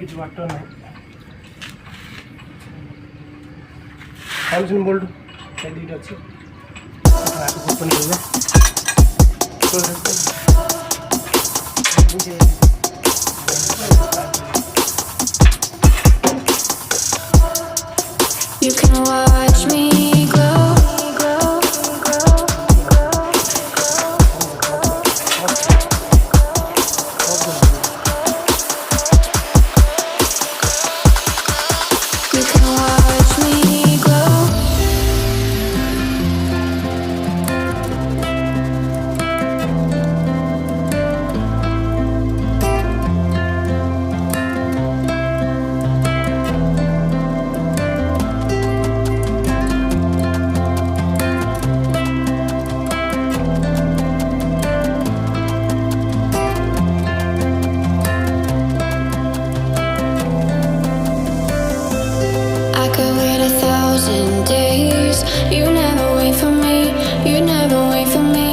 কিছু বাট্টা নাই আলোচনা বলটু দিকটা আছে ওপেন করবে You can watch me grow. You can watch me grow. I could wait 1,000 days. You never wait for me. You never wait for me.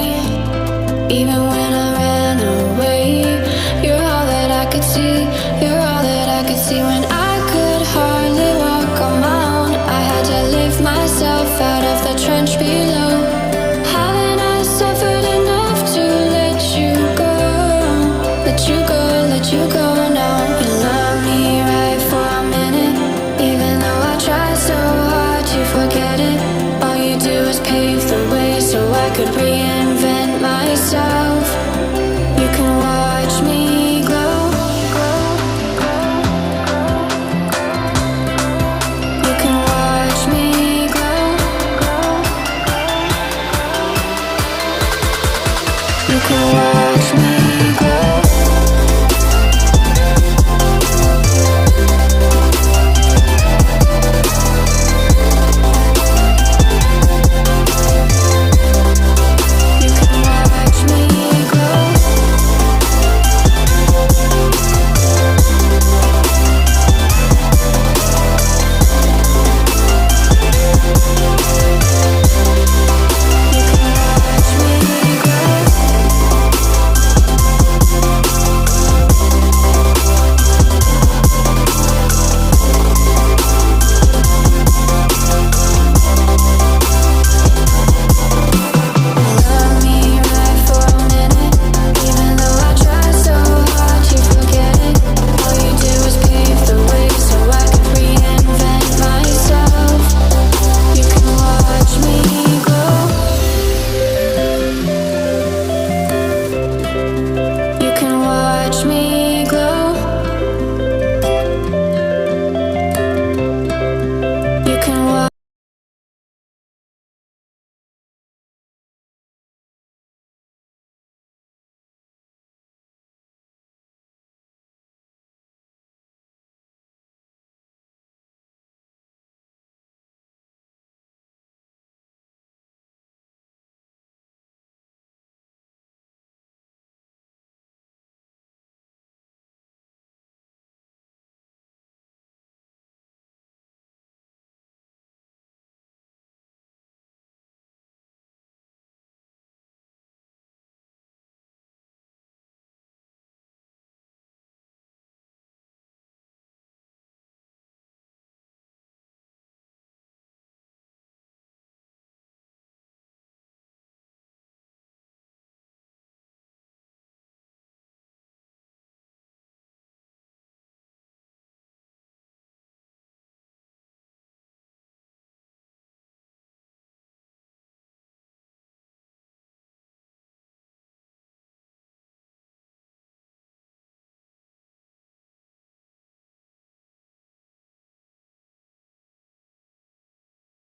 Even when I ran away, you're all that I could see. You're all that I could see. When I could hardly walk on my own, I had to lift myself out of the trench below. Haven't I suffered enough to let you go? Let you go, let you go now. You love me right for a minute, even though I try so hard to forget it. All you do is pave the way so I could breathe.